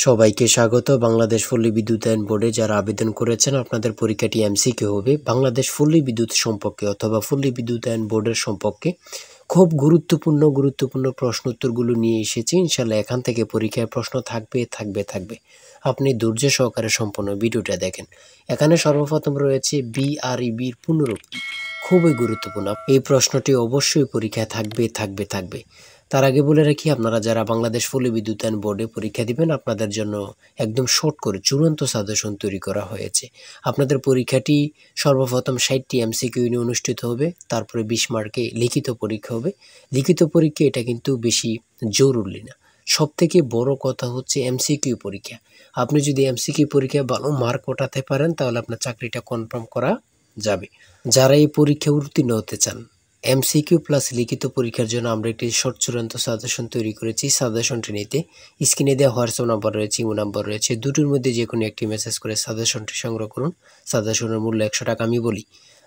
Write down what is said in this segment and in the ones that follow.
সবাইকে স্বাগত। বাংলাদেশ পল্লী বিদ্যুতায়ন বোর্ডে যারা আবেদন করেছেন আপনাদের পরীক্ষাটি এমসিকিউ হবে। বাংলাদেশ পল্লী বিদ্যুৎ সম্পর্কে অথবা পল্লী বিদ্যুতায়ন বোর্ডের সম্পর্কে খুব গুরুত্বপূর্ণ প্রশ্ন উত্তরগুলো নিয়ে এসেছি। ইনশাল্লাহ এখান থেকে পরীক্ষার প্রশ্ন থাকবে। আপনি ধৈর্য সহকারে সম্পূর্ণ ভিডিওটা দেখেন। এখানে সর্বপ্রথম রয়েছে বিআরইবির পুনরুক্তি, খুবই গুরুত্বপূর্ণ। এই প্রশ্নটি অবশ্যই পরীক্ষায় থাকবে। তার আগে বলে রাখি, আপনারা যারা বাংলাদেশ পল্লী বিদ্যুতায়ন বোর্ডে পরীক্ষা দিবেন আপনাদের জন্য একদম শর্ট করে চূড়ান্ত সাজেশন তৈরি করা হয়েছে। আপনাদের পরীক্ষাটি সর্বপ্রথম 60টি এমসিকিউ নিয়ে অনুষ্ঠিত হবে, তারপরে 20 মার্কে লিখিত পরীক্ষা হবে। লিখিত পরীক্ষা এটা কিন্তু বেশি জরুরি না। সবথেকে বড় কথা হচ্ছে এমসিকিউ পরীক্ষা। আপনি যদি এমসিকিউ পরীক্ষায় ভালো মার্ক ওঠাতে পারেন তাহলে আপনার চাকরিটা কনফার্ম করা যাবে। যারা এই পরীক্ষা উত্তীর্ণ হতে চান, এমসিকিউ প্লাস লিখিত পরীক্ষার জন্য আমরা একটি শর্ট চূড়ান্ত সাজেশন তৈরি করেছি। সাজেশনটি নিতে স্ক্রিনে দেওয়া হোয়াটসঅ্যাপ নাম্বার রয়েছে, ইমো নাম্বার রয়েছে, দুটোর মধ্যে যে কোনো একটি মেসেজ করে সাজেশনটি সংগ্রহ করুন। সাজেশনের মূল্য 100 টাকা। আমি বলি,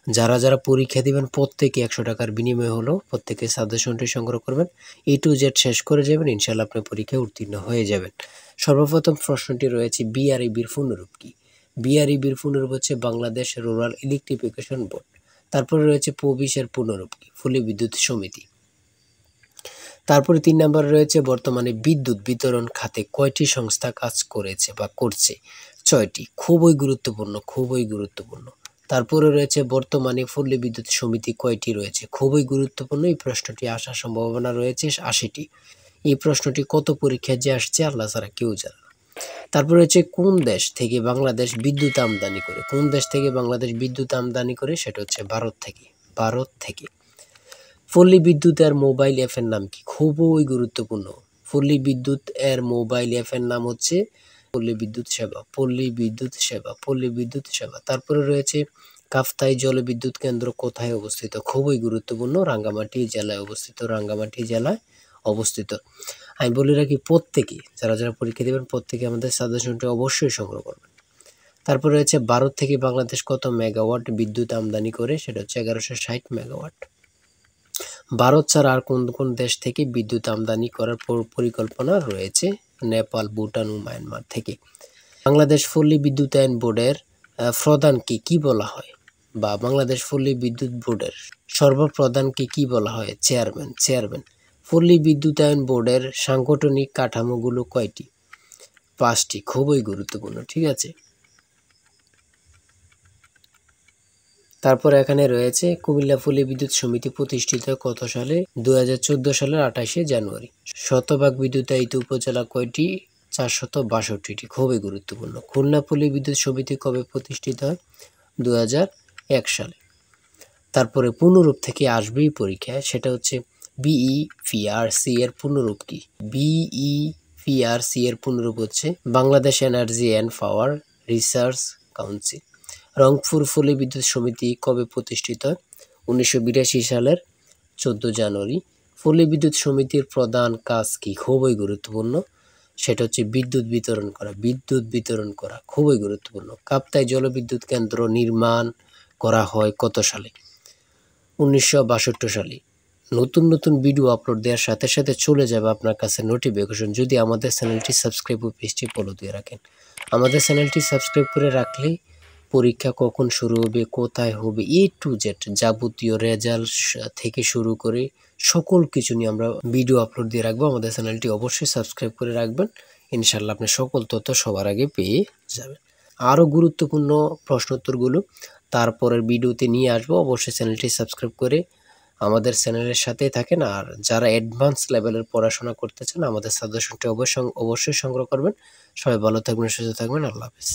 যারা পরীক্ষা দিবেন প্রত্যেকে 100 টাকার বিনিময়ে হলো প্রত্যেকে সাজেশনটি সংগ্রহ করবেন। A to Z শেষ করে যাবেন, ইনশাল্লাহ আপনি পরীক্ষায় উত্তীর্ণ হয়ে যাবেন। সর্বপ্রথম প্রশ্নটি রয়েছে বিআরইবির পুনরূপ কি? বিআরইবির পুনরূপ হচ্ছে বাংলাদেশ রুরাল ইলেকট্রিফিকেশন বোর্ড। তারপরে রয়েছে প্রবিশের পুনরূপ কি? পল্লী বিদ্যুৎ সমিতি। তারপরে 3 নম্বরে রয়েছে বর্তমানে বিদ্যুৎ বিতরণ খাতে কয়টি সংস্থা কাজ করেছে বা করছে? 6টি। খুবই গুরুত্বপূর্ণ। তারপরে রয়েছে বর্তমানে পল্লী বিদ্যুৎ সমিতি কয়টি রয়েছে? খুবই গুরুত্বপূর্ণ। এই প্রশ্নটি আসার সম্ভাবনা রয়েছে 80টি। এই প্রশ্নটি কত পরীক্ষায় যে আসছে আল্লাহ ছাড়া কেউ জানে না। তারপর হচ্ছে কোন দেশ থেকে বাংলাদেশ বিদ্যুৎ আমদানি করে? কোন দেশ থেকে বাংলাদেশ বিদ্যুৎ আমদানি করে? সেটা হচ্ছে ভারত থেকে। পল্লী বিদ্যুৎ এর মোবাইল অ্যাপের নাম কি? খুবই গুরুত্বপূর্ণ। পল্লী বিদ্যুৎ এর মোবাইল অ্যাপের নাম হচ্ছে পল্লী বিদ্যুৎ সেবা। তারপরে রয়েছে কাপ্তাই জলবিদ্যুৎ কেন্দ্র কোথায় অবস্থিত? খুবই গুরুত্বপূর্ণ। রাঙ্গামাটি জেলায় অবস্থিত। আমি বলে রাখি, প্রত্যেকে যারা পরীক্ষা দেবেন প্রত্যেকে আমাদের সাজেশনটি অবশ্যই সংগ্রহ করবেন। তারপরে রয়েছে ভারত থেকে বাংলাদেশ কত মেগাওয়াট বিদ্যুৎ আমদানি করে? সেটা হচ্ছে 1160 মেগাওয়াট। ভারত ছাড়া আর কোন দেশ থেকে বিদ্যুৎ আমদানি করার পরিকল্পনা রয়েছে? নেপাল, ভুটান ও মায়ানমার থেকে। বাংলাদেশ পল্লী বিদ্যুতায়ন বোর্ডের প্রধানকে কি বলা হয়? বা বাংলাদেশ পল্লী বিদ্যুৎ বোর্ডের সর্বপ্রধানকে কি বলা হয়? চেয়ারম্যান। পল্লী বিদ্যুতায়ন বোর্ডের সাংগঠনিক কাঠামোগুলো কয়টি? 5টি। খুবই গুরুত্বপূর্ণ, ঠিক আছে। তারপর এখানে রয়েছে কুমিল্লা পল্লী বিদ্যুৎ সমিতি প্রতিষ্ঠিত কত সালে? 2014 সালের 28শে জানুয়ারি। শতভাগ বিদ্যুতায়িত উপজেলা কয়টি? 462টি। খুবই গুরুত্বপূর্ণ। খুলনা পল্লী বিদ্যুৎ সমিতি কবে প্রতিষ্ঠিত হয়? 2001 সালে। তারপরে পুনরূপ থেকে আসবেই পরীক্ষায়, সেটা হচ্ছে বিইপিআরসি এর পুনরূপ কি? বিইপিআরসি এর পুনরূপ হচ্ছে Bangladesh energy and power research council. Rangpur পল্লী বিদ্যুৎ সমিতি কবে প্রতিষ্ঠিত হয়? 1982 সালের 14 জানুয়ারি। পল্লী বিদ্যুৎ সমিতির প্রধান কাজ কি? খুবই গুরুত্বপূর্ণ। সেটা হচ্ছে বিদ্যুৎ বিতরণ করা। খুবই গুরুত্বপূর্ণ। কাপ্তাই জলবিদ্যুৎ কেন্দ্র নির্মাণ করা হয় কত সালে? 1962 সালে। নতুন ভিডিও আপলোড দেওয়ার সাথে চলে যাবে আপনার কাছে নোটিফিকেশন, যদি আমাদের চ্যানেলটি সাবস্ক্রাইব ও পেজটি ফলো দিয়ে রাখেন। আমাদের চ্যানেলটি সাবস্ক্রাইব করে রাখলে পরীক্ষা কখন শুরু হবে, কোথায় হবে, A to Z যাবতীয় রেজাল্ট থেকে শুরু করে সকল কিছু নিয়ে আমরা ভিডিও আপলোড দিয়ে রাখবো। আমাদের চ্যানেলটি অবশ্যই সাবস্ক্রাইব করে রাখবেন, ইনশাল্লাহ আপনি সকল তথ্য সবার আগে পেয়ে যাবেন। আরও গুরুত্বপূর্ণ প্রশ্নোত্তরগুলো তারপরের ভিডিওতে নিয়ে আসবো। অবশ্যই চ্যানেলটি সাবস্ক্রাইব করে আমাদের চ্যানেলের সাথেই থাকেন। আর যারা অ্যাডভান্স লেভেলের পড়াশোনা করতে চান আমাদের সাজেশনটি অবশ্যই সংগ্রহ করবেন। সবাই ভালো থাকবেন, সুস্থ থাকবেন। আল্লাহ হাফেজ।